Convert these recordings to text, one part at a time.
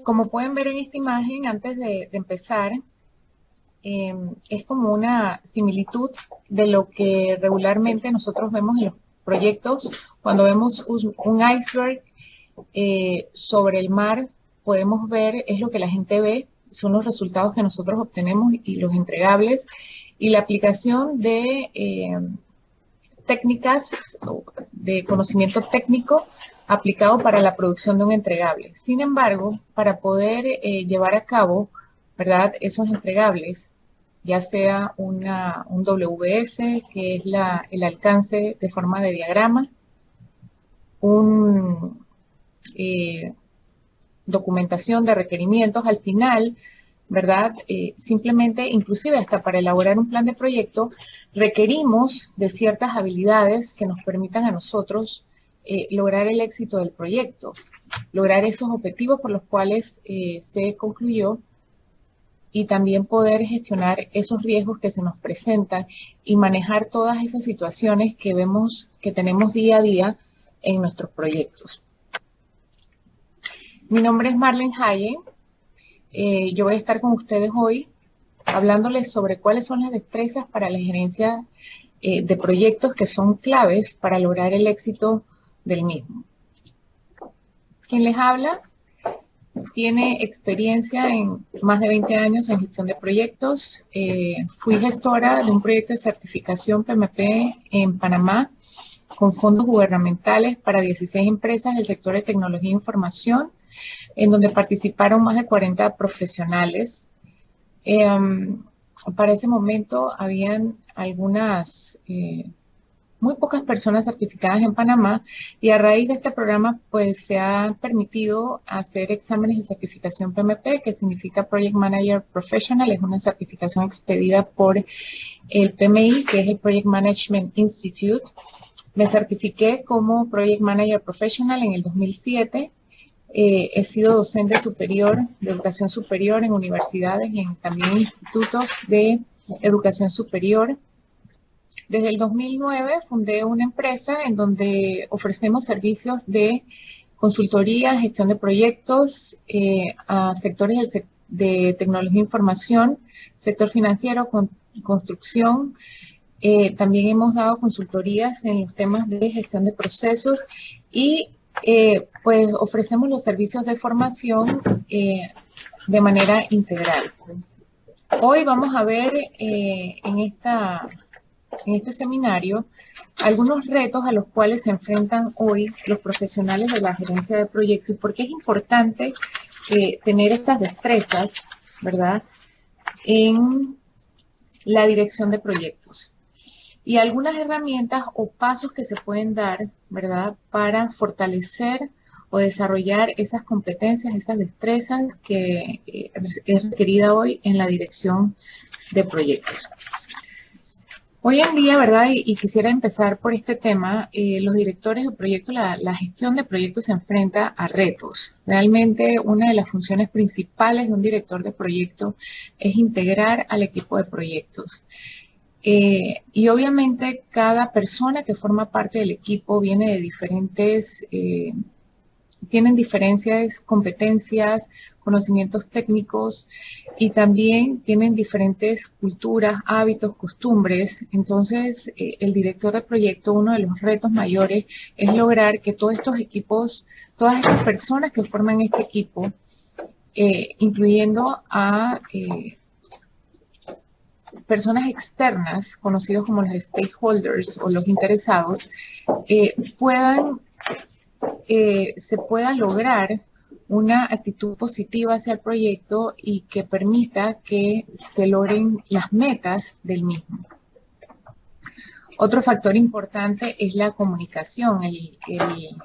Como pueden ver en esta imagen, antes de empezar, es como una similitud de lo que regularmente nosotros vemos en los proyectos. Cuando vemos un iceberg sobre el mar, podemos ver, es lo que la gente ve, son los resultados que nosotros obtenemos y los entregables, y la aplicación de técnicas de conocimiento técnico aplicado para la producción de un entregable. Sin embargo, para poder llevar a cabo, ¿verdad?, esos entregables, ya sea un WS, que es el alcance de forma de diagrama, un documentación de requerimientos, al final, ¿verdad? Simplemente, inclusive hasta para elaborar un plan de proyecto, requerimos de ciertas habilidades que nos permitan a nosotros lograr el éxito del proyecto, lograr esos objetivos por los cuales se concluyó, y también poder gestionar esos riesgos que se nos presentan y manejar todas esas situaciones que vemos que tenemos día a día en nuestros proyectos. Mi nombre es Marlene Hayen. Yo voy a estar con ustedes hoy hablándoles sobre cuáles son las destrezas para la gerencia de proyectos que son claves para lograr el éxito del mismo. Quien les habla tiene experiencia en más de 20 años en gestión de proyectos. Fui gestora de un proyecto de certificación PMP en Panamá con fondos gubernamentales para 16 empresas del sector de tecnología e información, en donde participaron más de 40 profesionales. Para ese momento habían muy pocas personas certificadas en Panamá, y a raíz de este programa pues se ha permitido hacer exámenes de certificación PMP, que significa Project Manager Professional. Es una certificación expedida por el PMI, que es el Project Management Institute. Me certifiqué como Project Manager Professional en el 2007. He sido docente superior de educación superior en universidades y también institutos de educación superior. Desde el 2009 fundé una empresa en donde ofrecemos servicios de consultoría, gestión de proyectos a sectores de tecnología e información, sector financiero, construcción. También hemos dado consultorías en los temas de gestión de procesos y pues ofrecemos los servicios de formación de manera integral. Hoy vamos a ver en este seminario algunos retos a los cuales se enfrentan hoy los profesionales de la gerencia de proyectos y por qué es importante tener estas destrezas, ¿verdad?, en la dirección de proyectos. Y algunas herramientas o pasos que se pueden dar, ¿verdad?, para fortalecer o desarrollar esas competencias, esas destrezas que es requerida hoy en la dirección de proyectos. Hoy en día, ¿verdad?, y quisiera empezar por este tema, los directores de proyectos, la gestión de proyectos se enfrenta a retos. Realmente una de las funciones principales de un director de proyecto es integrar al equipo de proyectos. Y obviamente cada persona que forma parte del equipo viene de tienen diferentes competencias, conocimientos técnicos, y también tienen diferentes culturas, hábitos, costumbres. Entonces, el director de proyecto, uno de los retos mayores es lograr que todos estos equipos, todas estas personas que forman este equipo, incluyendo a personas externas, conocidos como los stakeholders o los interesados, se pueda lograr una actitud positiva hacia el proyecto y que permita que se logren las metas del mismo. Otro factor importante es la comunicación. El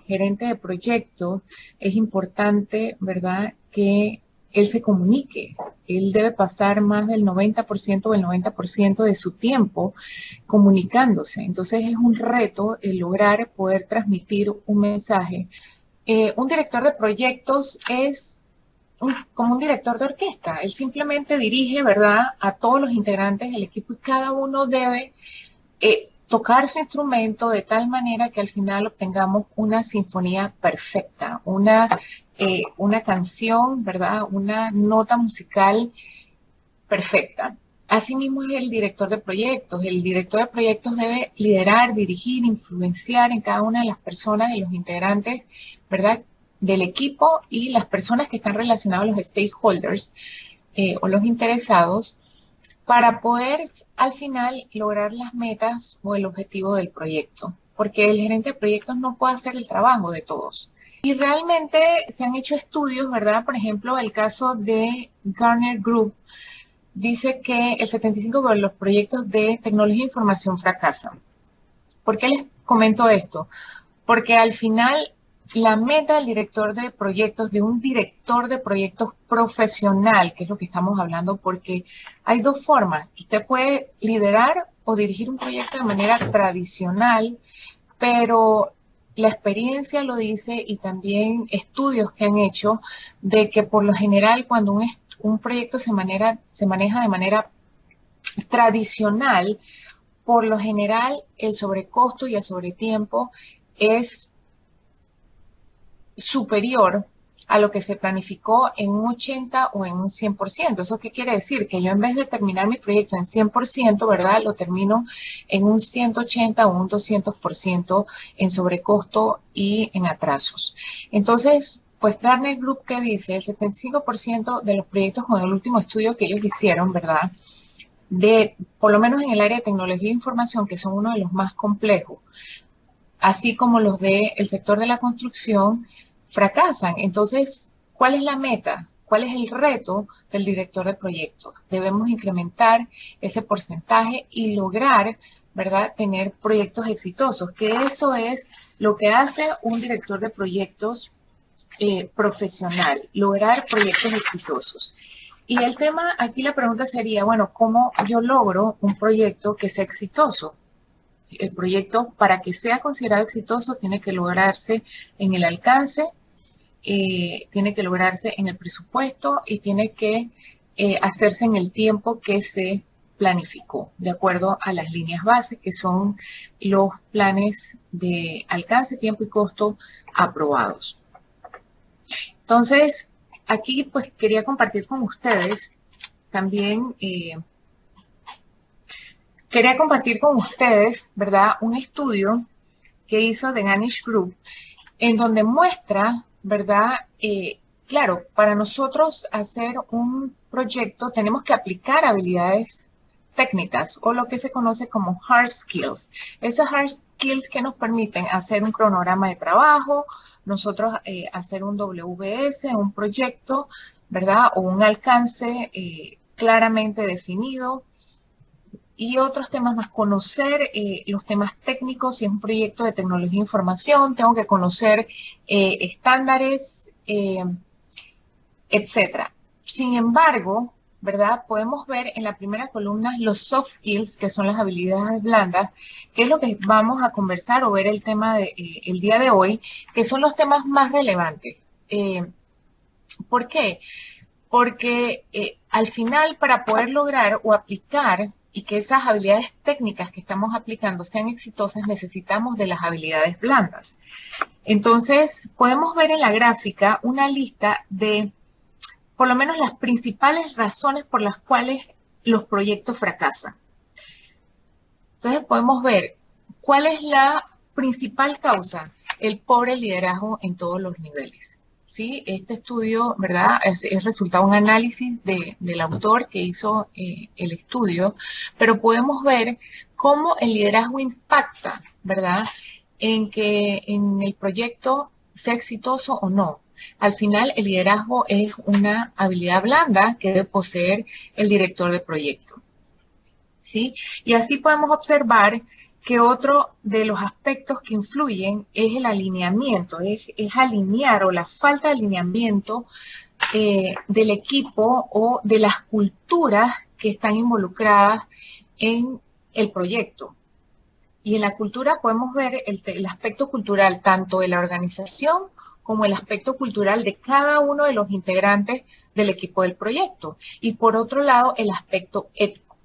gerente de proyecto es importante, ¿verdad?, que él se comunique. Él debe pasar más del 90% o el 90% de su tiempo comunicándose. Entonces es un reto el lograr poder transmitir un mensaje. Un director de proyectos es como un director de orquesta. Él simplemente dirige, ¿verdad?, a todos los integrantes del equipo, y cada uno debe tocar su instrumento de tal manera que al final obtengamos una sinfonía perfecta, una una canción, ¿verdad? Una nota musical perfecta. Asimismo es el director de proyectos. El director de proyectos debe liderar, dirigir, influenciar en cada una de las personas, de los integrantes, ¿verdad? Del equipo y las personas que están relacionadas a los stakeholders o los interesados para poder al final lograr las metas o el objetivo del proyecto. Porque el gerente de proyectos no puede hacer el trabajo de todos. Y realmente se han hecho estudios, ¿verdad? Por ejemplo, el caso de Gartner Group dice que el 75% de los proyectos de tecnología e información fracasan. ¿Por qué les comento esto? Porque al final la meta del director de proyectos, de un director de proyectos profesional, que es lo que estamos hablando, porque hay dos formas. Usted puede liderar o dirigir un proyecto de manera tradicional, pero la experiencia lo dice y también estudios que han hecho de que por lo general cuando un proyecto se maneja de manera tradicional, por lo general el sobrecosto y el sobretiempo es superior a lo que se planificó en un 80 o en un 100%. ¿Eso qué quiere decir? Que yo en vez de terminar mi proyecto en 100%, ¿verdad? Lo termino en un 180 o un 200% en sobrecosto y en atrasos. Entonces, pues Gartner Group, ¿qué dice? El 75% de los proyectos con el último estudio que ellos hicieron, ¿verdad? Por lo menos en el área de tecnología e información, que son uno de los más complejos, así como los del sector de la construcción, fracasan. Entonces, ¿cuál es la meta? ¿Cuál es el reto del director de proyectos? Debemos incrementar ese porcentaje y lograr, ¿verdad?, tener proyectos exitosos, que eso es lo que hace un director de proyectos profesional, lograr proyectos exitosos. Y el tema, aquí la pregunta sería, bueno, ¿cómo yo logro un proyecto que sea exitoso? El proyecto, para que sea considerado exitoso, tiene que lograrse en el alcance, tiene que lograrse en el presupuesto y tiene que hacerse en el tiempo que se planificó, de acuerdo a las líneas bases, que son los planes de alcance, tiempo y costo aprobados. Entonces, aquí pues quería compartir con ustedes también... Quería compartir con ustedes, ¿verdad?, un estudio que hizo The Ganish Group, en donde muestra, ¿verdad?, claro, para nosotros hacer un proyecto tenemos que aplicar habilidades técnicas o lo que se conoce como hard skills. Esas hard skills que nos permiten hacer un cronograma de trabajo, nosotros hacer un WBS, un proyecto, ¿verdad?, o un alcance claramente definido, y otros temas más, conocer los temas técnicos. Si es un proyecto de tecnología e información, tengo que conocer estándares, etcétera. Sin embargo, ¿verdad?, podemos ver en la primera columna los soft skills, que son las habilidades blandas, que es lo que vamos a conversar o ver el tema el día de hoy, que son los temas más relevantes. ¿Por qué? Porque al final, para poder lograr o aplicar y que esas habilidades técnicas que estamos aplicando sean exitosas, necesitamos de las habilidades blandas. Entonces, podemos ver en la gráfica una lista de, por lo menos, las principales razones por las cuales los proyectos fracasan. Entonces, podemos ver cuál es la principal causa: el pobre liderazgo en todos los niveles. ¿Sí? Este estudio, ¿verdad?, es resultado de un análisis del autor que hizo el estudio, pero podemos ver cómo el liderazgo impacta, ¿verdad?, en que en el proyecto sea exitoso o no. Al final, el liderazgo es una habilidad blanda que debe poseer el director de proyecto. ¿Sí? Y así podemos observar que otro de los aspectos que influyen es el alineamiento, es alinear, o la falta de alineamiento del equipo o de las culturas que están involucradas en el proyecto. Y en la cultura podemos ver el aspecto cultural tanto de la organización como el aspecto cultural de cada uno de los integrantes del equipo del proyecto. Y por otro lado, el aspecto ético.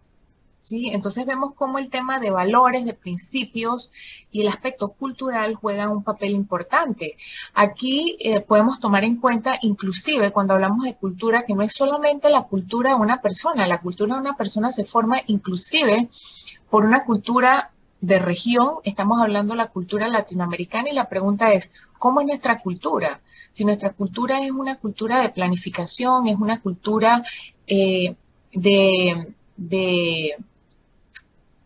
¿sí? Entonces vemos cómo el tema de valores, de principios y el aspecto cultural juegan un papel importante. Aquí podemos tomar en cuenta, inclusive cuando hablamos de cultura, que no es solamente la cultura de una persona, la cultura de una persona se forma inclusive por una cultura de región, estamos hablando de la cultura latinoamericana y la pregunta es, ¿cómo es nuestra cultura? Si nuestra cultura es una cultura de planificación, es una cultura de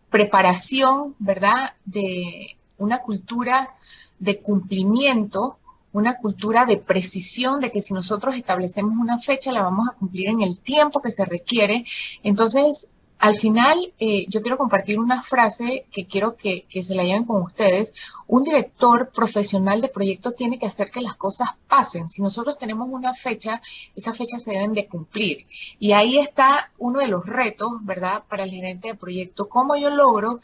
preparación, ¿verdad? De una cultura de cumplimiento, una cultura de precisión, de que si nosotros establecemos una fecha, la vamos a cumplir en el tiempo que se requiere. Entonces, al final, yo quiero compartir una frase que quiero que se la lleven con ustedes. Un director profesional de proyecto tiene que hacer que las cosas pasen. Si nosotros tenemos una fecha, esas fechas se deben de cumplir. Y ahí está uno de los retos, ¿verdad?, para el gerente de proyecto. ¿Cómo yo logro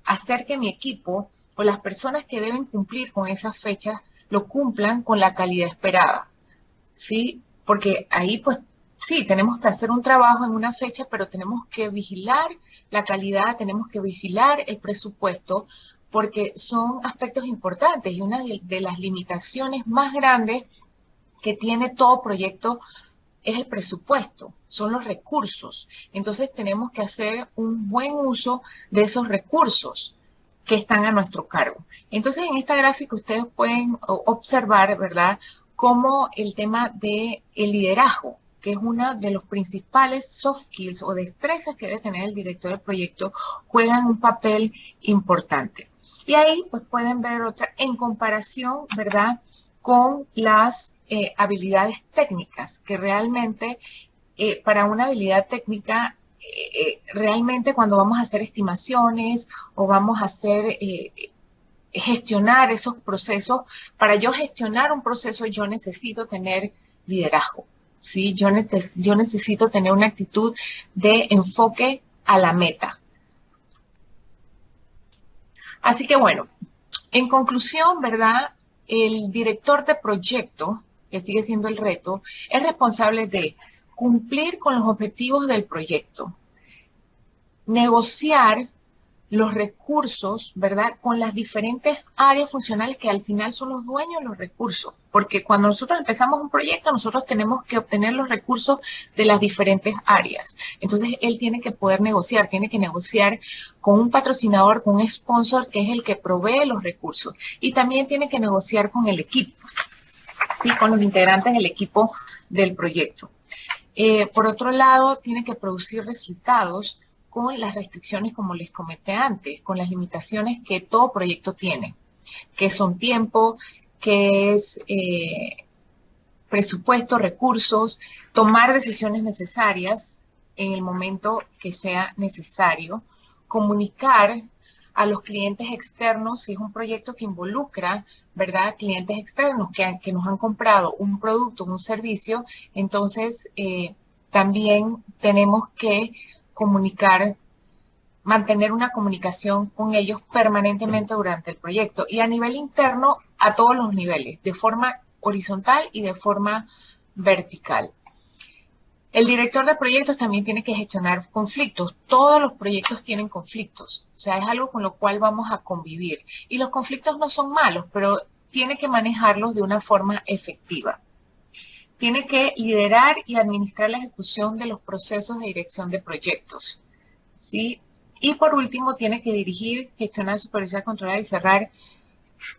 hacer que mi equipo o las personas que deben cumplir con esas fechas lo cumplan con la calidad esperada? ¿Sí? Porque ahí, pues, sí, tenemos que hacer un trabajo en una fecha, pero tenemos que vigilar la calidad, tenemos que vigilar el presupuesto, porque son aspectos importantes y una de las limitaciones más grandes que tiene todo proyecto es el presupuesto, son los recursos. Entonces tenemos que hacer un buen uso de esos recursos que están a nuestro cargo. Entonces en esta gráfica ustedes pueden observar, ¿verdad?, cómo el tema del liderazgo, que es uno de los principales soft skills o destrezas que debe tener el director del proyecto, juegan un papel importante. Y ahí pues pueden ver otra en comparación, ¿verdad?, con las habilidades técnicas, que realmente para una habilidad técnica, realmente cuando vamos a hacer estimaciones o vamos a hacer gestionar esos procesos, para yo gestionar un proceso yo necesito tener liderazgo, ¿sí? Yo necesito tener una actitud de enfoque a la meta. Así que bueno, en conclusión, ¿verdad?, el director de proyecto, que sigue siendo el reto, es responsable de cumplir con los objetivos del proyecto, negociar los recursos, ¿verdad?, con las diferentes áreas funcionales que al final son los dueños de los recursos. Porque cuando nosotros empezamos un proyecto, nosotros tenemos que obtener los recursos de las diferentes áreas. Entonces, él tiene que poder negociar, tiene que negociar con un patrocinador, con un sponsor, que es el que provee los recursos. Y también tiene que negociar con el equipo, ¿sí?, con los integrantes del equipo del proyecto. Por otro lado, tiene que producir resultados con las restricciones, como les comenté antes, con las limitaciones que todo proyecto tiene, que son tiempo, que es presupuesto, recursos, tomar decisiones necesarias en el momento que sea necesario, comunicar a los clientes externos, si es un proyecto que involucra, ¿verdad?, clientes externos que nos han comprado un producto, un servicio, entonces también tenemos que comunicar, mantener una comunicación con ellos permanentemente durante el proyecto y a nivel interno a todos los niveles, de forma horizontal y de forma vertical. El director de proyectos también tiene que gestionar conflictos. Todos los proyectos tienen conflictos, o sea, es algo con lo cual vamos a convivir. Y los conflictos no son malos, pero tiene que manejarlos de una forma efectiva. Tiene que liderar y administrar la ejecución de los procesos de dirección de proyectos, ¿sí? Y por último, tiene que dirigir, gestionar, supervisar, controlar y cerrar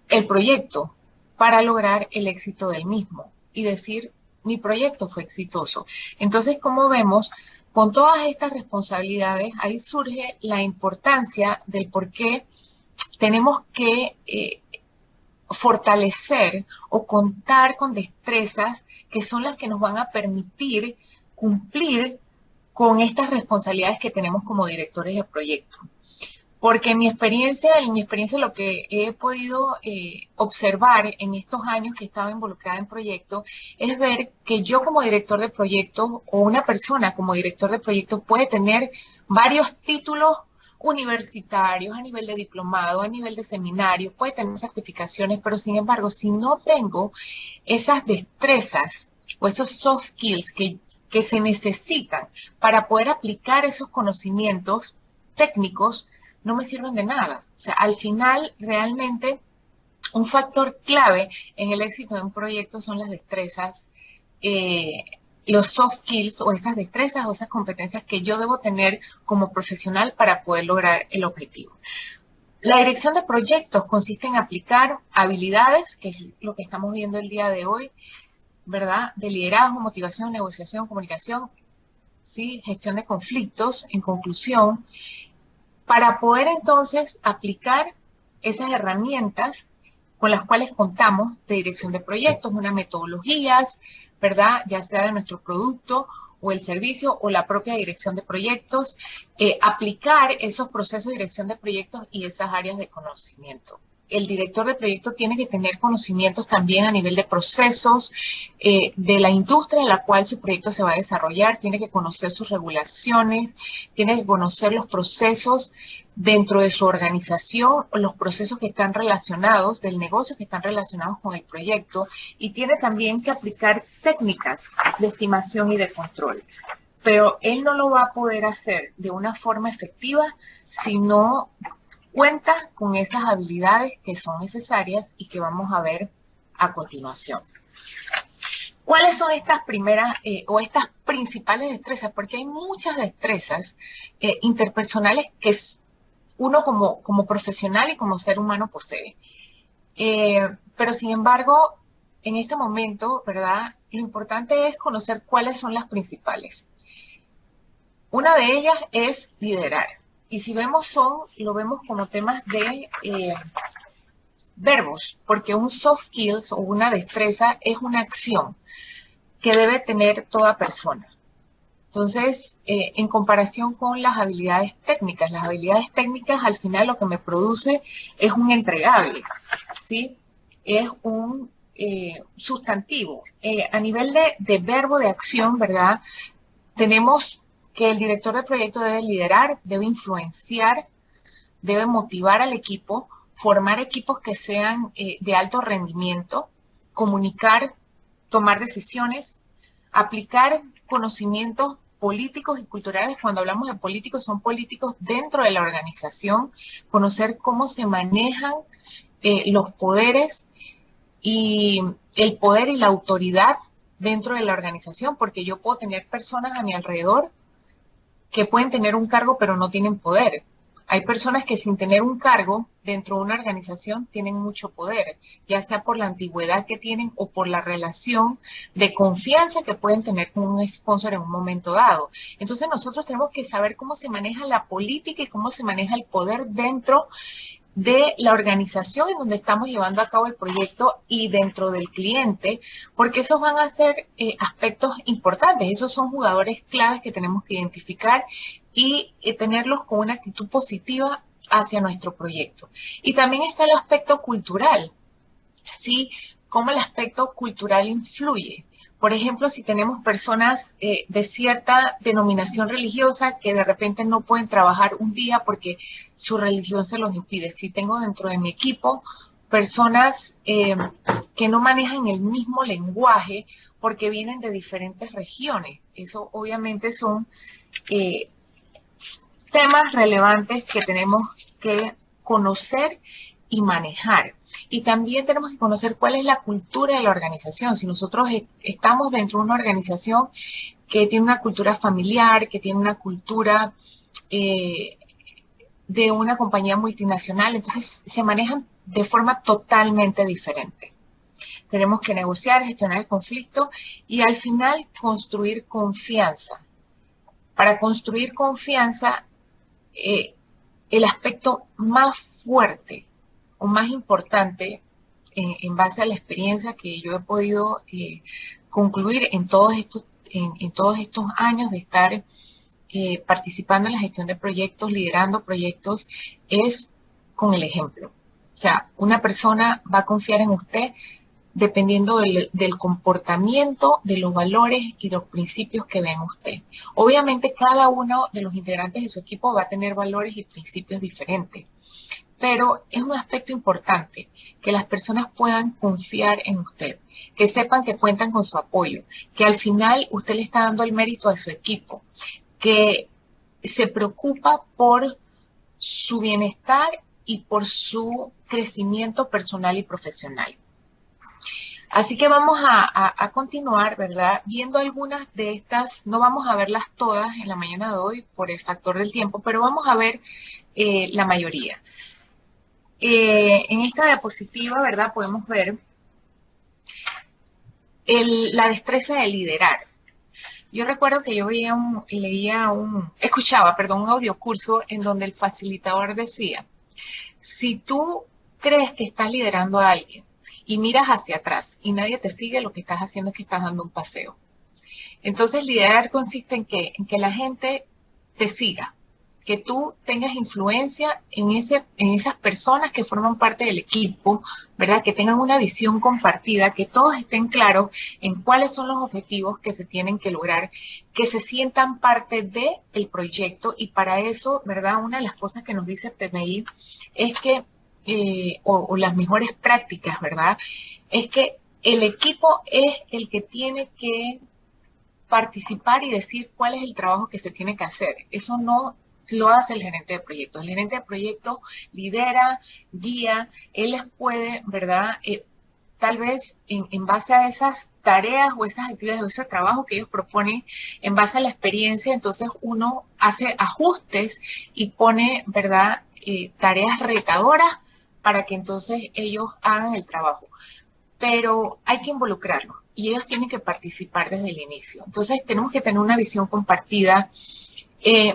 el proyecto para lograr el éxito del mismo y decir, mi proyecto fue exitoso. Entonces, como vemos, con todas estas responsabilidades, ahí surge la importancia del por qué tenemos que fortalecer o contar con destrezas que son las que nos van a permitir cumplir con estas responsabilidades que tenemos como directores de proyecto. Porque en mi experiencia lo que he podido observar en estos años que he estado involucrada en proyectos es ver que yo como director de proyectos o una persona como director de proyectos puede tener varios títulos universitarios, a nivel de diplomado, a nivel de seminario, puede tener certificaciones, pero sin embargo, si no tengo esas destrezas o esos soft skills que se necesitan para poder aplicar esos conocimientos, técnicos no me sirven de nada. O sea, al final, realmente, un factor clave en el éxito de un proyecto son las destrezas, los soft skills o esas destrezas o esas competencias que yo debo tener como profesional para poder lograr el objetivo. La dirección de proyectos consiste en aplicar habilidades, que es lo que estamos viendo el día de hoy, ¿verdad? De liderazgo, motivación, negociación, comunicación, ¿sí? Gestión de conflictos, en conclusión, para poder entonces aplicar esas herramientas con las cuales contamos de dirección de proyectos, unas metodologías, ¿verdad? Ya sea de nuestro producto o el servicio o la propia dirección de proyectos, aplicar esos procesos de dirección de proyectos y esas áreas de conocimiento. El director de proyecto tiene que tener conocimientos también a nivel de procesos de la industria en la cual su proyecto se va a desarrollar, tiene que conocer sus regulaciones, tiene que conocer los procesos dentro de su organización, los procesos que están relacionados, del negocio que están relacionados con el proyecto, y tiene también que aplicar técnicas de estimación y de control. Pero él no lo va a poder hacer de una forma efectiva si no cuenta con esas habilidades que son necesarias y que vamos a ver a continuación. ¿Cuáles son estas primeras o estas principales destrezas? Porque hay muchas destrezas interpersonales que uno como profesional y como ser humano posee. Pero sin embargo, en este momento, ¿verdad? Lo importante es conocer cuáles son las principales. Una de ellas es liderar. Y si vemos lo vemos como temas de verbos, porque un soft skills o una destreza es una acción que debe tener toda persona. Entonces, en comparación con las habilidades técnicas al final lo que me produce es un entregable, ¿sí? Es un sustantivo. A nivel de verbo de acción, ¿verdad? Tenemos que el director de proyecto debe liderar, debe influenciar, debe motivar al equipo, formar equipos que sean de alto rendimiento, comunicar, tomar decisiones, aplicar conocimientos políticos y culturales. Cuando hablamos de políticos, son políticos dentro de la organización, conocer cómo se manejan los poderes y el poder y la autoridad dentro de la organización, porque yo puedo tener personas a mi alrededor que pueden tener un cargo pero no tienen poder. Hay personas que sin tener un cargo dentro de una organización tienen mucho poder, ya sea por la antigüedad que tienen o por la relación de confianza que pueden tener con un sponsor en un momento dado. Entonces nosotros tenemos que saber cómo se maneja la política y cómo se maneja el poder dentro de la organización en donde estamos llevando a cabo el proyecto y dentro del cliente, porque esos van a ser aspectos importantes. Esos son jugadores claves que tenemos que identificar y tenerlos con una actitud positiva hacia nuestro proyecto. Y también está el aspecto cultural, ¿sí? Cómo el aspecto cultural influye. Por ejemplo, si tenemos personas de cierta denominación religiosa que de repente no pueden trabajar un día porque su religión se los impide. Si tengo dentro de mi equipo personas que no manejan el mismo lenguaje porque vienen de diferentes regiones. Eso obviamente son temas relevantes que tenemos que conocer y manejar. Y también tenemos que conocer cuál es la cultura de la organización. Si nosotros estamos dentro de una organización que tiene una cultura familiar, que tiene una cultura de una compañía multinacional, entonces se manejan de forma totalmente diferente. Tenemos que negociar, gestionar el conflicto y al final construir confianza. Para construir confianza, el aspecto más fuerte o más importante en base a la experiencia que yo he podido concluir en todos estos años de estar participando en la gestión de proyectos, liderando proyectos, es con el ejemplo. O sea, una persona va a confiar en usted dependiendo del comportamiento, de los valores y los principios que ve en usted. Obviamente, cada uno de los integrantes de su equipo va a tener valores y principios diferentes, pero es un aspecto importante que las personas puedan confiar en usted, que sepan que cuentan con su apoyo, que al final usted le está dando el mérito a su equipo, que se preocupa por su bienestar y por su crecimiento personal y profesional. Así que vamos a continuar, ¿verdad? Viendo algunas de estas, no vamos a verlas todas en la mañana de hoy por el factor del tiempo, pero vamos a ver la mayoría. En esta diapositiva, ¿verdad? Podemos ver la destreza de liderar. Yo recuerdo que yo escuchaba un audiocurso en donde el facilitador decía, si tú crees que estás liderando a alguien y miras hacia atrás y nadie te sigue, lo que estás haciendo es que estás dando un paseo. Entonces, liderar consiste en que la gente te siga, que tú tengas influencia en esas personas que forman parte del equipo, ¿verdad? Que tengan una visión compartida, que todos estén claros en cuáles son los objetivos que se tienen que lograr, que se sientan parte del proyecto, y para eso, ¿verdad? Una de las cosas que nos dice PMI es que, o las mejores prácticas, ¿verdad? Es que el equipo es el que tiene que participar y decir cuál es el trabajo que se tiene que hacer. Eso no lo hace el gerente de proyecto. El gerente de proyecto lidera, guía, él les puede, ¿verdad? Tal vez en base a esas tareas o esas actividades o ese trabajo que ellos proponen, en base a la experiencia, entonces uno hace ajustes y pone, ¿verdad? Tareas retadoras para que entonces ellos hagan el trabajo. Pero hay que involucrarlos y ellos tienen que participar desde el inicio. Entonces tenemos que tener una visión compartida.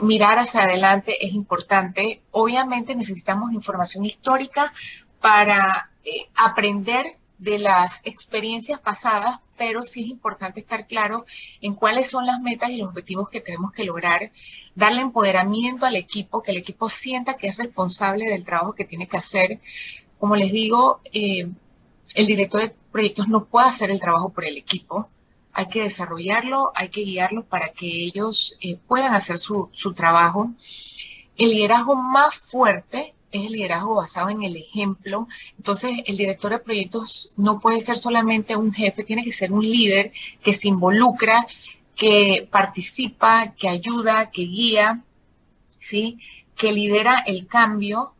Mirar hacia adelante es importante. Obviamente necesitamos información histórica para aprender de las experiencias pasadas, pero sí es importante estar claro en cuáles son las metas y los objetivos que tenemos que lograr, darle empoderamiento al equipo, que el equipo sienta que es responsable del trabajo que tiene que hacer. Como les digo, el director de proyectos no puede hacer el trabajo por el equipo. Hay que desarrollarlo, hay que guiarlos para que ellos puedan hacer su trabajo. El liderazgo más fuerte es el liderazgo basado en el ejemplo. Entonces, el director de proyectos no puede ser solamente un jefe, tiene que ser un líder que se involucra, que participa, que ayuda, que guía, ¿sí? Que lidera el cambio,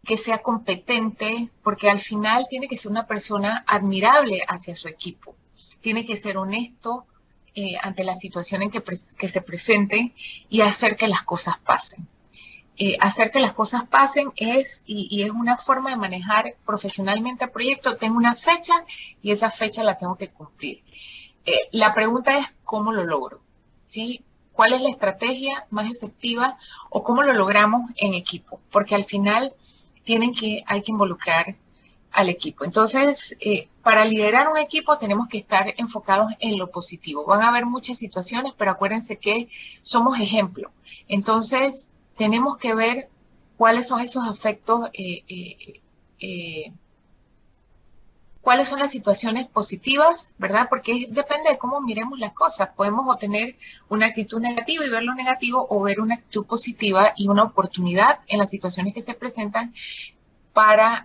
que sea competente, porque al final tiene que ser una persona admirable hacia su equipo. Tiene que ser honesto ante la situación en que se presente y hacer que las cosas pasen. Hacer que las cosas pasen es una forma de manejar profesionalmente el proyecto. Tengo una fecha y esa fecha la tengo que cumplir. La pregunta es, ¿cómo lo logro? ¿Sí? ¿Cuál es la estrategia más efectiva o cómo lo logramos en equipo? Porque al final hay que involucrar al equipo. Entonces, para liderar un equipo tenemos que estar enfocados en lo positivo. Van a haber muchas situaciones, pero acuérdense que somos ejemplo. Entonces, tenemos que ver cuáles son esos aspectos, cuáles son las situaciones positivas, ¿verdad? Porque depende de cómo miremos las cosas. Podemos obtener una actitud negativa y ver lo negativo, o ver una actitud positiva y una oportunidad en las situaciones que se presentan para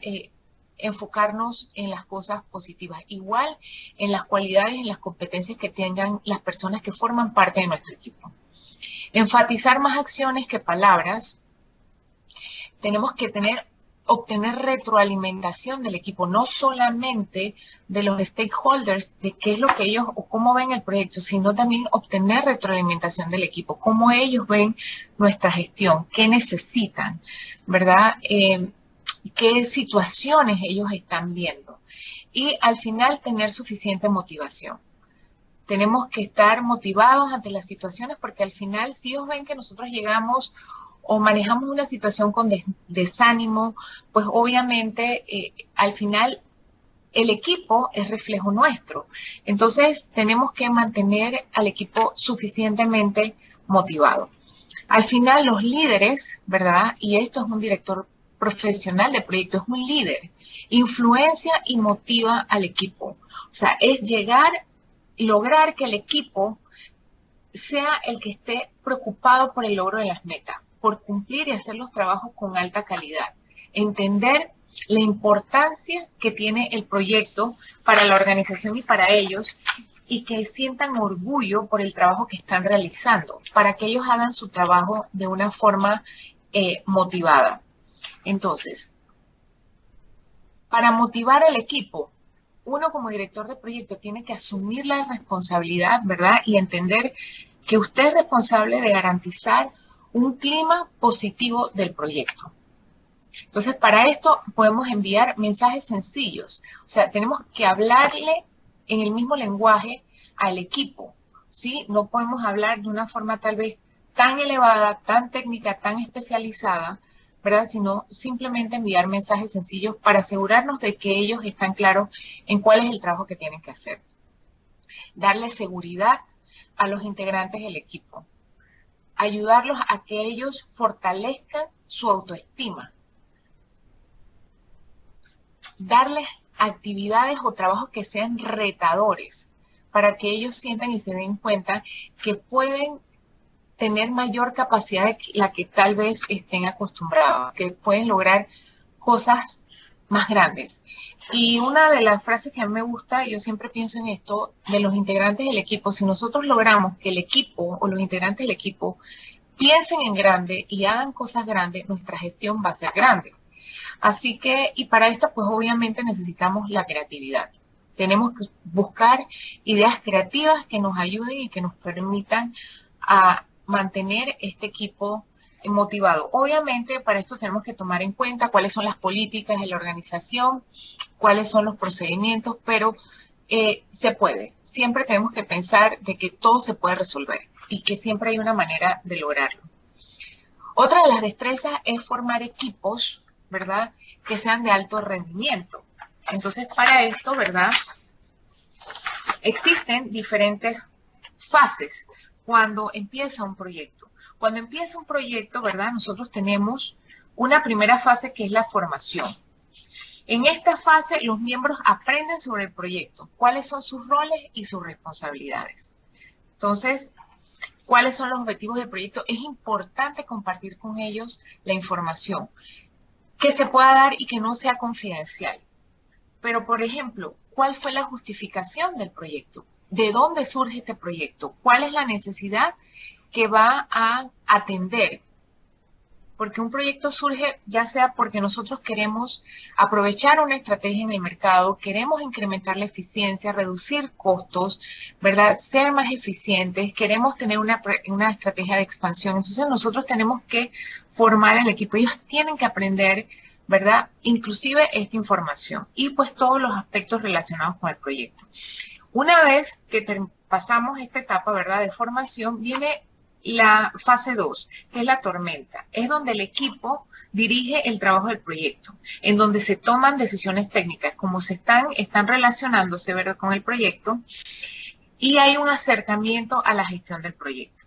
enfocarnos en las cosas positivas. Igual en las cualidades, en las competencias que tengan las personas que forman parte de nuestro equipo. Enfatizar más acciones que palabras. Tenemos que obtener retroalimentación del equipo, no solamente de los stakeholders, de qué es lo que ellos o cómo ven el proyecto, sino también obtener retroalimentación del equipo, cómo ellos ven nuestra gestión, qué necesitan, ¿verdad? Qué situaciones ellos están viendo. Y al final tener suficiente motivación. Tenemos que estar motivados ante las situaciones, porque al final si ellos ven que nosotros llegamos o manejamos una situación con desánimo, pues obviamente al final el equipo es reflejo nuestro. Entonces tenemos que mantener al equipo suficientemente motivado. Al final los líderes, ¿verdad? Y esto es un director profesional de proyecto, es un líder, influencia y motiva al equipo. O sea, es lograr que el equipo sea el que esté preocupado por el logro de las metas, por cumplir y hacer los trabajos con alta calidad. Entender la importancia que tiene el proyecto para la organización y para ellos, y que sientan orgullo por el trabajo que están realizando, para que ellos hagan su trabajo de una forma motivada. Entonces, para motivar al equipo, uno como director de proyecto tiene que asumir la responsabilidad, ¿verdad? Y entender que usted es responsable de garantizar un clima positivo del proyecto. Entonces, para esto podemos enviar mensajes sencillos. O sea, tenemos que hablarle en el mismo lenguaje al equipo, ¿sí? No podemos hablar de una forma tal vez tan elevada, tan técnica, tan especializada, ¿verdad? Sino simplemente enviar mensajes sencillos para asegurarnos de que ellos están claros en cuál es el trabajo que tienen que hacer. Darle seguridad a los integrantes del equipo. Ayudarlos a que ellos fortalezcan su autoestima. Darles actividades o trabajos que sean retadores para que ellos sientan y se den cuenta que pueden tener mayor capacidad de la que tal vez estén acostumbrados, que pueden lograr cosas más grandes. Y una de las frases que a mí me gusta, yo siempre pienso en esto, de los integrantes del equipo, si nosotros logramos que el equipo o los integrantes del equipo piensen en grande y hagan cosas grandes, nuestra gestión va a ser grande. Así que, y para esto, pues obviamente necesitamos la creatividad. Tenemos que buscar ideas creativas que nos ayuden y que nos permitan a mantener este equipo motivado. Obviamente, para esto tenemos que tomar en cuenta cuáles son las políticas de la organización, cuáles son los procedimientos, pero se puede. Siempre tenemos que pensar de que todo se puede resolver y que siempre hay una manera de lograrlo. Otra de las destrezas es formar equipos, ¿verdad?, que sean de alto rendimiento. Entonces, para esto, ¿verdad?, existen diferentes fases cuando empieza un proyecto. Cuando empieza un proyecto, ¿verdad?, nosotros tenemos una primera fase que es la formación. En esta fase, los miembros aprenden sobre el proyecto, cuáles son sus roles y sus responsabilidades. Entonces, ¿cuáles son los objetivos del proyecto? Es importante compartir con ellos la información que se pueda dar y que no sea confidencial. Pero, por ejemplo, ¿cuál fue la justificación del proyecto? ¿De dónde surge este proyecto? ¿Cuál es la necesidad que va a atender? Porque un proyecto surge ya sea porque nosotros queremos aprovechar una estrategia en el mercado, queremos incrementar la eficiencia, reducir costos, ¿verdad?, ser más eficientes, queremos tener una estrategia de expansión. Entonces nosotros tenemos que formar el equipo. Ellos tienen que aprender, ¿verdad?, inclusive esta información y pues todos los aspectos relacionados con el proyecto. Una vez que pasamos esta etapa, ¿verdad?, de formación, viene la fase 2, que es la tormenta. Es donde el equipo dirige el trabajo del proyecto, en donde se toman decisiones técnicas, como están relacionándose, ¿verdad?, con el proyecto, y hay un acercamiento a la gestión del proyecto.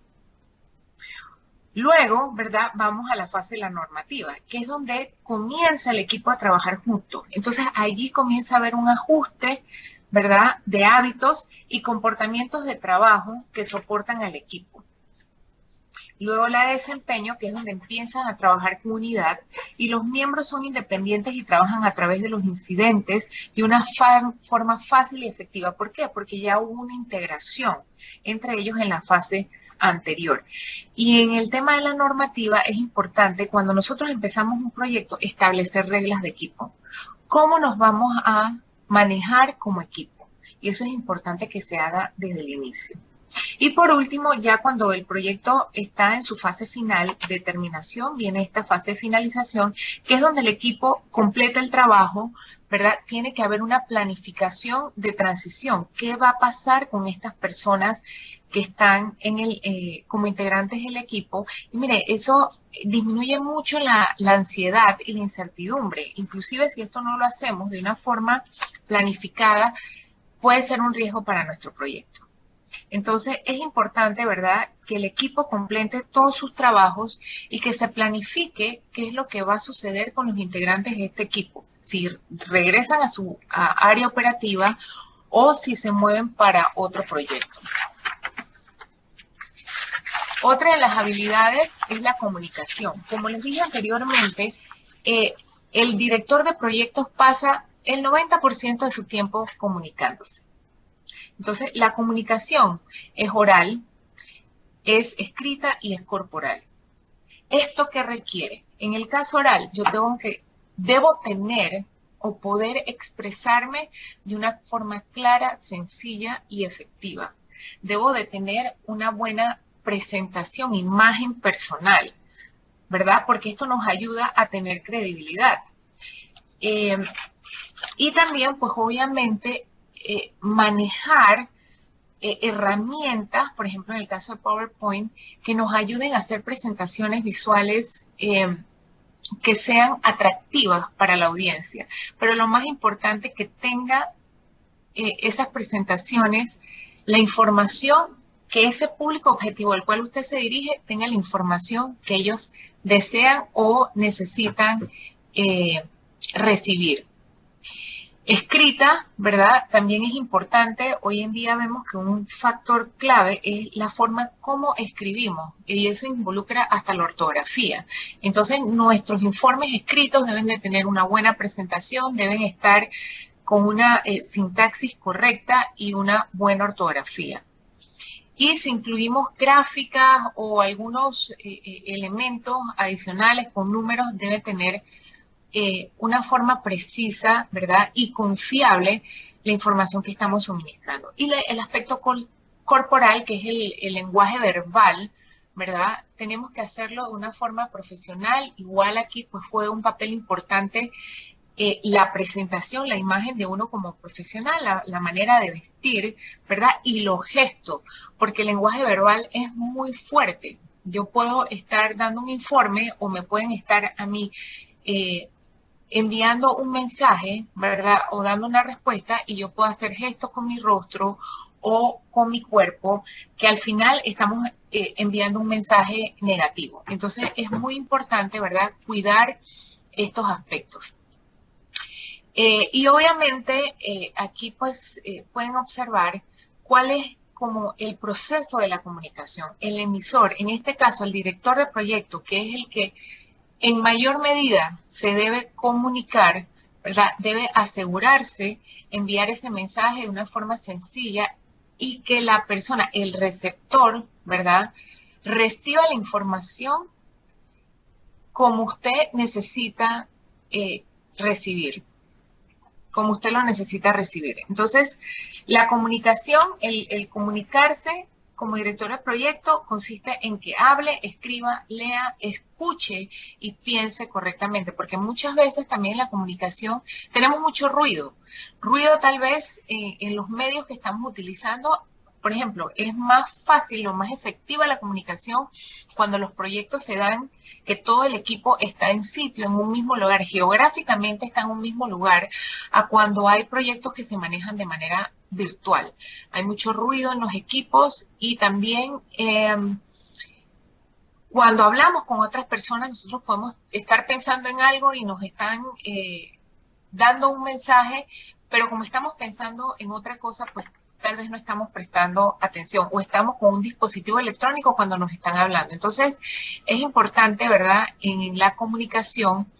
Luego, ¿verdad?, vamos a la fase de la normativa, que es donde comienza el equipo a trabajar juntos. Entonces, allí comienza a haber un ajuste, ¿verdad?, de hábitos y comportamientos de trabajo que soportan al equipo. Luego la de desempeño, que es donde empiezan a trabajar con unidad y los miembros son independientes y trabajan a través de los incidentes de una forma fácil y efectiva. ¿Por qué? Porque ya hubo una integración entre ellos en la fase anterior. Y en el tema de la normativa es importante cuando nosotros empezamos un proyecto establecer reglas de equipo. ¿Cómo nos vamos a manejar como equipo? Y eso es importante que se haga desde el inicio. Y por último, ya cuando el proyecto está en su fase final de terminación, viene esta fase de finalización, que es donde el equipo completa el trabajo, ¿verdad? Tiene que haber una planificación de transición. ¿Qué va a pasar con estas personas que están como integrantes del equipo? Y mire, eso disminuye mucho la ansiedad y la incertidumbre. Inclusive si esto no lo hacemos de una forma planificada, puede ser un riesgo para nuestro proyecto. Entonces, es importante, ¿verdad?, que el equipo complete todos sus trabajos y que se planifique qué es lo que va a suceder con los integrantes de este equipo. Si regresan a su área operativa o si se mueven para otro proyecto. Otra de las habilidades es la comunicación. Como les dije anteriormente, el director de proyectos pasa el 90% de su tiempo comunicándose. Entonces, la comunicación es oral, es escrita y es corporal. ¿esto qué requiere? En el caso oral, yo debo tener o poder expresarme de una forma clara, sencilla y efectiva. Debo de tener una buena presentación, imagen personal, ¿verdad? Porque esto nos ayuda a tener credibilidad. Y también, pues obviamente, manejar herramientas, por ejemplo, en el caso de PowerPoint, que nos ayuden a hacer presentaciones visuales que sean atractivas para la audiencia. Pero lo más importante es que tenga esas presentaciones, la información que ese público objetivo al cual usted se dirige tenga la información que ellos desean o necesitan recibir. Escrita, ¿verdad? También es importante. Hoy en día vemos que un factor clave es la forma como escribimos y eso involucra hasta la ortografía. Entonces, nuestros informes escritos deben de tener una buena presentación, deben estar con una sintaxis correcta y una buena ortografía. Y si incluimos gráficas o algunos elementos adicionales con números, debe tener una forma precisa, ¿verdad? Y confiable la información que estamos suministrando. Y el aspecto corporal, que es el lenguaje verbal, ¿verdad? Tenemos que hacerlo de una forma profesional. Igual aquí pues juega un papel importante la presentación, la imagen de uno como profesional, la manera de vestir, ¿verdad? Y los gestos, porque el lenguaje verbal es muy fuerte. Yo puedo estar dando un informe o me pueden estar a mí enviando un mensaje, ¿verdad? O dando una respuesta y yo puedo hacer gestos con mi rostro o con mi cuerpo, que al final estamos enviando un mensaje negativo. Entonces es muy importante, ¿verdad? Cuidar estos aspectos. Y obviamente aquí pues pueden observar cuál es como el proceso de la comunicación. El emisor, en este caso el director de proyecto, que es el que en mayor medida se debe comunicar, ¿verdad? Debe asegurarse, enviar ese mensaje de una forma sencilla y que la persona, el receptor, ¿verdad? Reciba la información como usted necesita recibir, como usted lo necesita recibir. Entonces, la comunicación, el comunicarse como director de proyecto consiste en que hable, escriba, lea, escuche y piense correctamente, porque muchas veces también en la comunicación tenemos mucho ruido. Ruido tal vez en los medios que estamos utilizando. Por ejemplo, es más fácil o más efectiva la comunicación cuando los proyectos se dan que todo el equipo está en sitio, en un mismo lugar, geográficamente está en un mismo lugar, a cuando hay proyectos que se manejan de manera virtual. Hay mucho ruido en los equipos y también cuando hablamos con otras personas, nosotros podemos estar pensando en algo y nos están dando un mensaje, pero como estamos pensando en otra cosa, pues tal vez no estamos prestando atención o estamos con un dispositivo electrónico cuando nos están hablando. Entonces, es importante, ¿verdad?, en la comunicación,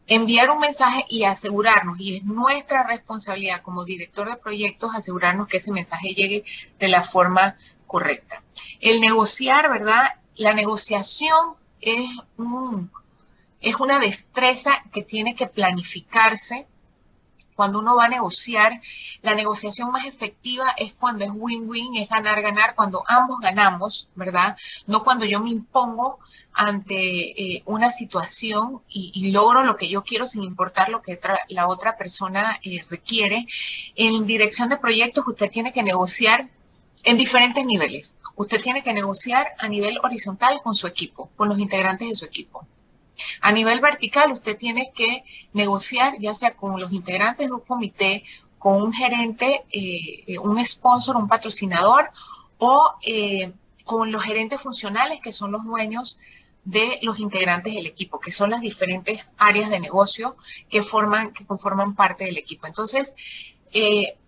enviar un mensaje y asegurarnos, y es nuestra responsabilidad como director de proyectos, asegurarnos que ese mensaje llegue de la forma correcta. El negociar, ¿verdad? La negociación es una destreza que tiene que planificarse. Cuando uno va a negociar, la negociación más efectiva es cuando es win-win, es ganar-ganar, cuando ambos ganamos, ¿verdad? No cuando yo me impongo ante una situación y logro lo que yo quiero sin importar lo que la otra persona requiere. En dirección de proyectos usted tiene que negociar en diferentes niveles. Usted tiene que negociar a nivel horizontal con su equipo, con los integrantes de su equipo. A nivel vertical, usted tiene que negociar ya sea con los integrantes de un comité, con un gerente, un sponsor, un patrocinador o con los gerentes funcionales que son los dueños de los integrantes del equipo, que son las diferentes áreas de negocio que conforman parte del equipo. Entonces,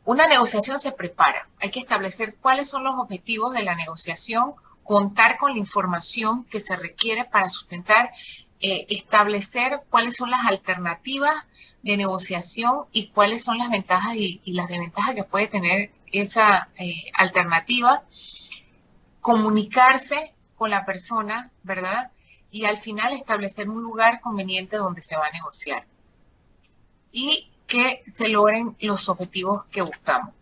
una negociación se prepara. Hay que establecer cuáles son los objetivos de la negociación, contar con la información que se requiere para sustentar, establecer cuáles son las alternativas de negociación y cuáles son las ventajas y las desventajas que puede tener esa alternativa, comunicarse con la persona, ¿verdad? Y al final establecer un lugar conveniente donde se va a negociar y que se logren los objetivos que buscamos.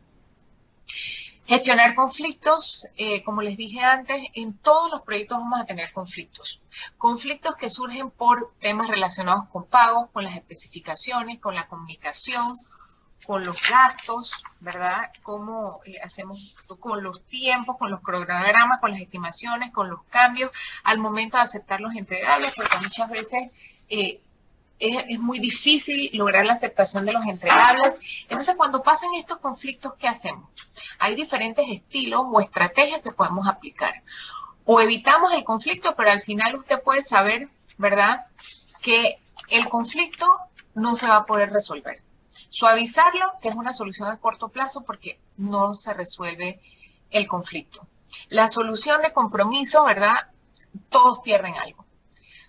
Gestionar conflictos, como les dije antes, en todos los proyectos vamos a tener conflictos. Conflictos que surgen por temas relacionados con pagos, con las especificaciones, con la comunicación, con los gastos, ¿verdad? Cómo hacemos con los tiempos, con los cronogramas, con las estimaciones, con los cambios, al momento de aceptar los entregables, porque muchas veces es muy difícil lograr la aceptación de los entregables. Entonces, cuando pasan estos conflictos, ¿qué hacemos? Hay diferentes estilos o estrategias que podemos aplicar. O evitamos el conflicto, pero al final usted puede saber, ¿verdad?, que el conflicto no se va a poder resolver. Suavizarlo, que es una solución a corto plazo porque no se resuelve el conflicto. La solución de compromiso, ¿verdad?, todos pierden algo.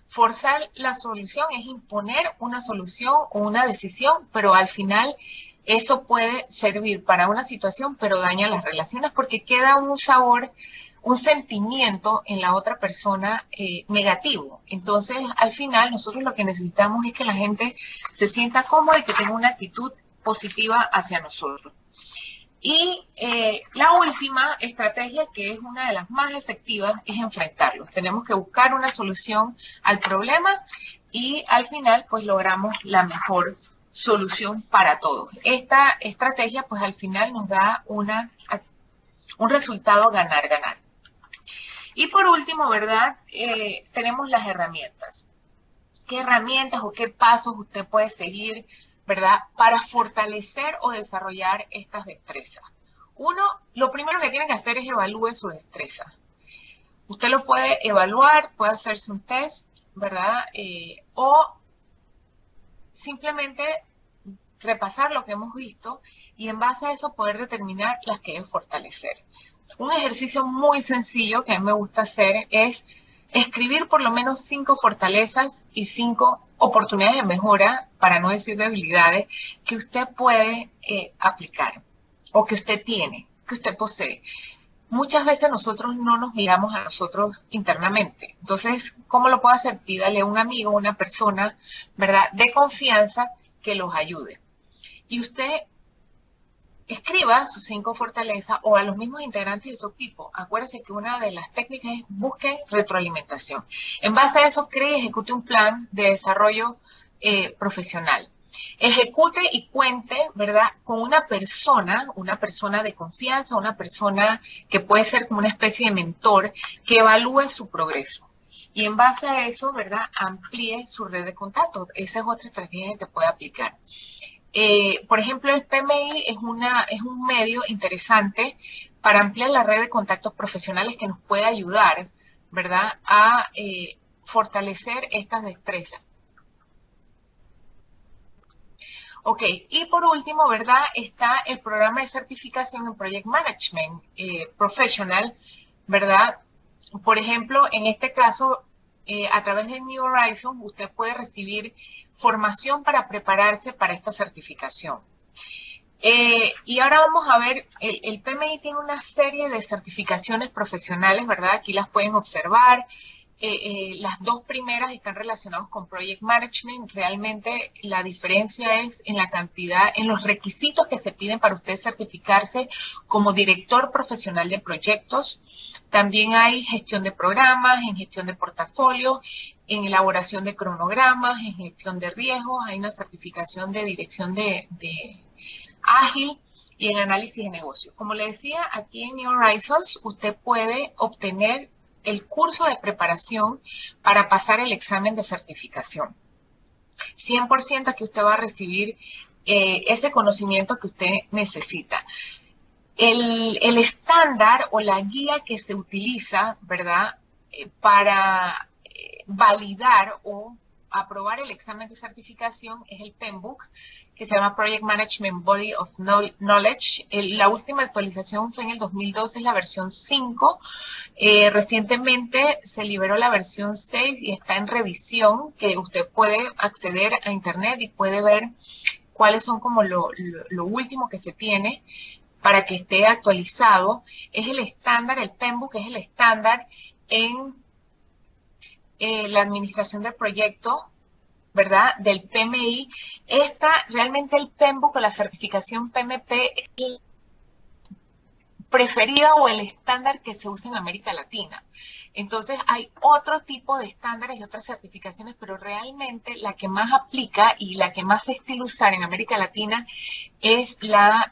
Forzar la solución es imponer una solución o una decisión, pero al final eso puede servir para una situación, pero daña las relaciones porque queda un sabor, un sentimiento en la otra persona negativo. Entonces, al final, nosotros lo que necesitamos es que la gente se sienta cómoda y que tenga una actitud positiva hacia nosotros. Y la última estrategia, que es una de las más efectivas, es enfrentarlo. Tenemos que buscar una solución al problema y al final pues logramos la mejor solución para todos. Esta estrategia pues al final nos da un resultado ganar-ganar. Y por último, ¿verdad? Tenemos las herramientas. ¿Qué herramientas o qué pasos usted puede seguir, ¿verdad?, para fortalecer o desarrollar estas destrezas? Uno, lo primero que tiene que hacer es evalúe su destreza. Usted lo puede evaluar, puede hacerse un test, ¿verdad? O simplemente repasar lo que hemos visto y en base a eso poder determinar las que debe fortalecer. Un ejercicio muy sencillo que a mí me gusta hacer es escribir por lo menos 5 fortalezas y 5 oportunidades de mejora, para no decir debilidades, que usted puede aplicar o que usted tiene, que usted posee. Muchas veces nosotros no nos miramos a nosotros internamente. Entonces, ¿cómo lo puede hacer? Pídale a un amigo, una persona, ¿verdad?, de confianza que los ayude. Y usted escriba sus 5 fortalezas o a los mismos integrantes de su equipo. Acuérdese que una de las técnicas es busque retroalimentación. En base a eso, cree y ejecute un plan de desarrollo profesional. Ejecute y cuente, ¿verdad?, con una persona de confianza, una persona que puede ser como una especie de mentor, que evalúe su progreso. Y en base a eso, ¿verdad?, amplíe su red de contactos. Esa es otra estrategia que puede aplicar. Por ejemplo, el PMI es un medio interesante para ampliar la red de contactos profesionales que nos puede ayudar, ¿verdad?, a fortalecer estas destrezas. Ok, y por último, ¿verdad?, está el programa de certificación en Project Management Professional, ¿verdad? Por ejemplo, en este caso, a través de New Horizons, usted puede recibir formación para prepararse para esta certificación. Y ahora vamos a ver, el PMI tiene una serie de certificaciones profesionales, ¿verdad? Aquí las pueden observar. Las 2 primeras están relacionadas con Project Management. Realmente la diferencia es en la cantidad, en los requisitos que se piden para usted certificarse como director profesional de proyectos. También hay gestión de programas, en gestión de portafolios, en elaboración de cronogramas, en gestión de riesgos. Hay una certificación de dirección de ágil y en análisis de negocios. Como le decía, aquí en New Horizons usted puede obtener el curso de preparación para pasar el examen de certificación. 100% que usted va a recibir ese conocimiento que usted necesita. El estándar o la guía que se utiliza, ¿verdad?, para validar o aprobar el examen de certificación es el PMBOK, que se llama Project Management Body of Knowledge. La última actualización fue en el 2012, es la versión 5. Recientemente se liberó la versión 6 y está en revisión, que usted puede acceder a internet y puede ver cuáles son como lo último que se tiene para que esté actualizado. Es el estándar, el PMBOK es el estándar en la administración del proyecto, ¿verdad? Del PMI. Realmente el PMBOK o la certificación PMP es el preferida o el estándar que se usa en América Latina. Entonces hay otro tipo de estándares y otras certificaciones, pero realmente la que más aplica y la que más se estila usar en América Latina es la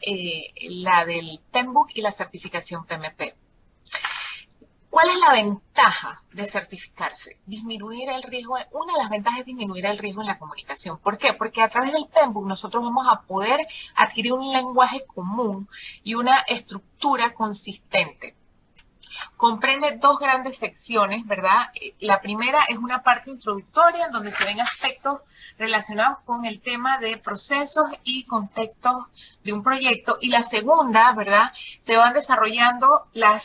del PMBOK y la certificación PMP. ¿Cuál es la ventaja de certificarse? Disminuir el riesgo. Una de las ventajas es disminuir el riesgo en la comunicación. ¿Por qué? Porque a través del PMBOK nosotros vamos a poder adquirir un lenguaje común y una estructura consistente. Comprende dos grandes secciones, ¿verdad? La primera es una parte introductoria en donde se ven aspectos relacionados con el tema de procesos y contextos de un proyecto. Y la segunda, ¿verdad? Se van desarrollando la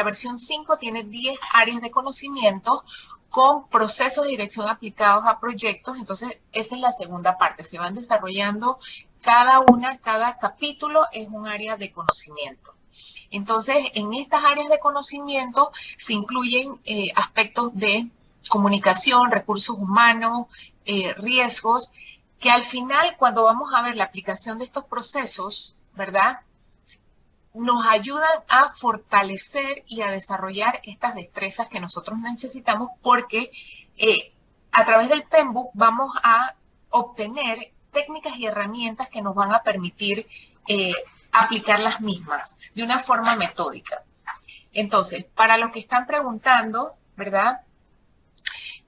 versión 5 tiene 10 áreas de conocimiento con procesos de dirección aplicados a proyectos. Entonces, esa es la segunda parte. Se van desarrollando cada capítulo es un área de conocimiento. Entonces, en estas áreas de conocimiento se incluyen aspectos de comunicación, recursos humanos, riesgos, que al final, cuando vamos a ver la aplicación de estos procesos, ¿verdad?, nos ayudan a fortalecer y a desarrollar estas destrezas que nosotros necesitamos, porque a través del PMBOK vamos a obtener técnicas y herramientas que nos van a permitir aplicar las mismas de una forma metódica. Entonces, para los que están preguntando, ¿verdad?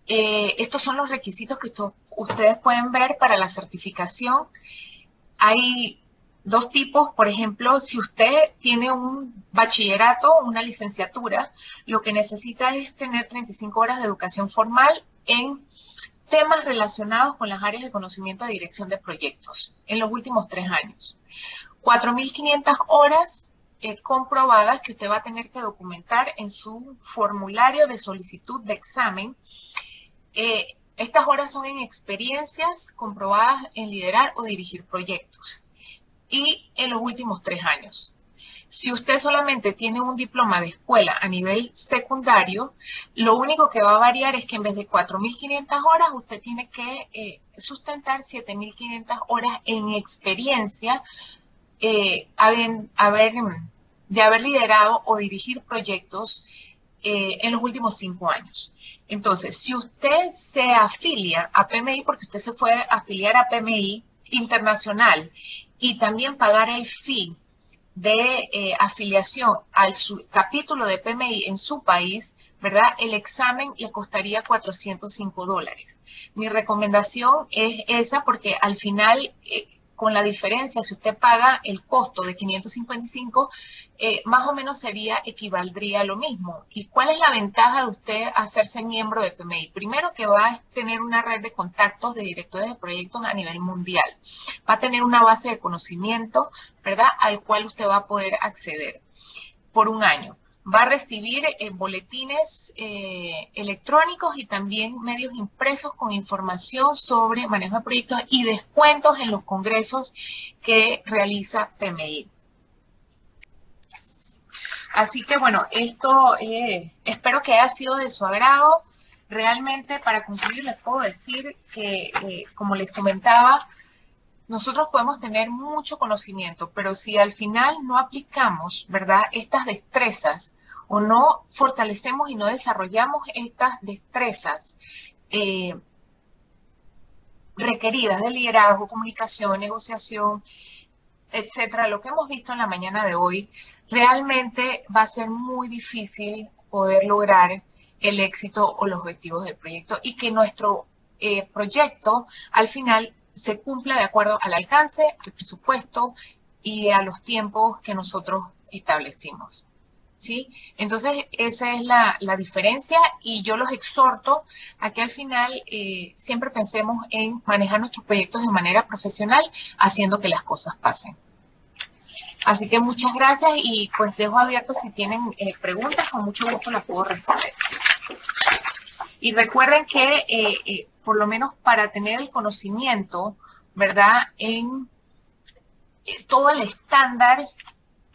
Estos son los requisitos que ustedes pueden ver para la certificación. Hay dos tipos. Por ejemplo, si usted tiene un bachillerato, una licenciatura, lo que necesita es tener 35 horas de educación formal en temas relacionados con las áreas de conocimiento de dirección de proyectos en los últimos 3 años. 4.500 horas comprobadas que usted va a tener que documentar en su formulario de solicitud de examen. Estas horas son en experiencias comprobadas en liderar o dirigir proyectos y en los últimos 3 años. Si usted solamente tiene un diploma de escuela a nivel secundario, lo único que va a variar es que en vez de 4.500 horas, usted tiene que sustentar 7.500 horas en experiencia de haber liderado o dirigir proyectos en los últimos 5 años. Entonces, si usted se afilia a PMI, porque usted se fue a afiliar a PMI internacional y también pagar el fee de afiliación al capítulo de PMI en su país, ¿verdad? El examen le costaría $405. Mi recomendación es esa, porque al final, con la diferencia, si usted paga el costo de 555, más o menos equivaldría a lo mismo. ¿Y cuál es la ventaja de usted hacerse miembro de PMI? Primero, que va a tener una red de contactos de directores de proyectos a nivel mundial. Va a tener una base de conocimiento, ¿verdad?, al cual usted va a poder acceder por 1 año. Va a recibir boletines electrónicos y también medios impresos con información sobre manejo de proyectos y descuentos en los congresos que realiza PMI. Así que bueno, esto espero que haya sido de su agrado. Realmente, para concluir, les puedo decir que, como les comentaba, nosotros podemos tener mucho conocimiento, pero si al final no aplicamos, ¿verdad?, estas destrezas, o no fortalecemos y no desarrollamos estas destrezas requeridas de liderazgo, comunicación, negociación, etcétera, lo que hemos visto en la mañana de hoy, realmente va a ser muy difícil poder lograr el éxito o los objetivos del proyecto y que nuestro proyecto al final se cumpla de acuerdo al alcance, al presupuesto y a los tiempos que nosotros establecimos, ¿sí? Entonces, esa es la diferencia, y yo los exhorto a que al final siempre pensemos en manejar nuestros proyectos de manera profesional, haciendo que las cosas pasen. Así que muchas gracias, y pues dejo abierto si tienen preguntas, con mucho gusto las puedo responder. Y recuerden que por lo menos para tener el conocimiento, ¿verdad?, en todo el estándar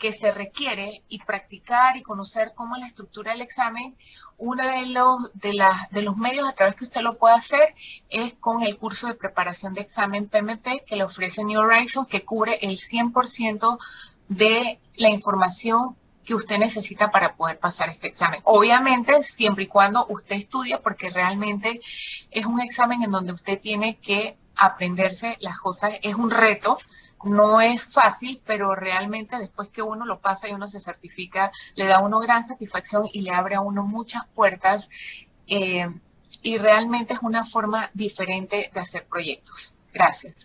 que se requiere y practicar y conocer cómo es la estructura del examen, uno de los medios a través que usted lo puede hacer es con el curso de preparación de examen PMP que le ofrece New Horizons, que cubre el 100% de la información que usted necesita para poder pasar este examen. Obviamente, siempre y cuando usted estudie, porque realmente es un examen en donde usted tiene que aprenderse las cosas, es un reto, no es fácil, pero realmente después que uno lo pasa y uno se certifica, le da a uno gran satisfacción y le abre a uno muchas puertas y realmente es una forma diferente de hacer proyectos. Gracias.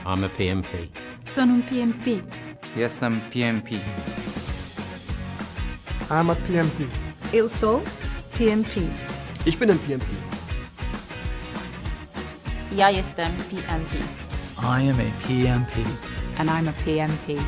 I'm a PMP. Sono un PMP. Jestem PMP. I'm a PMP. Eu sou PMP. Ich bin ein PMP. Ja jestem PMP. I am a PMP. And I'm a PMP.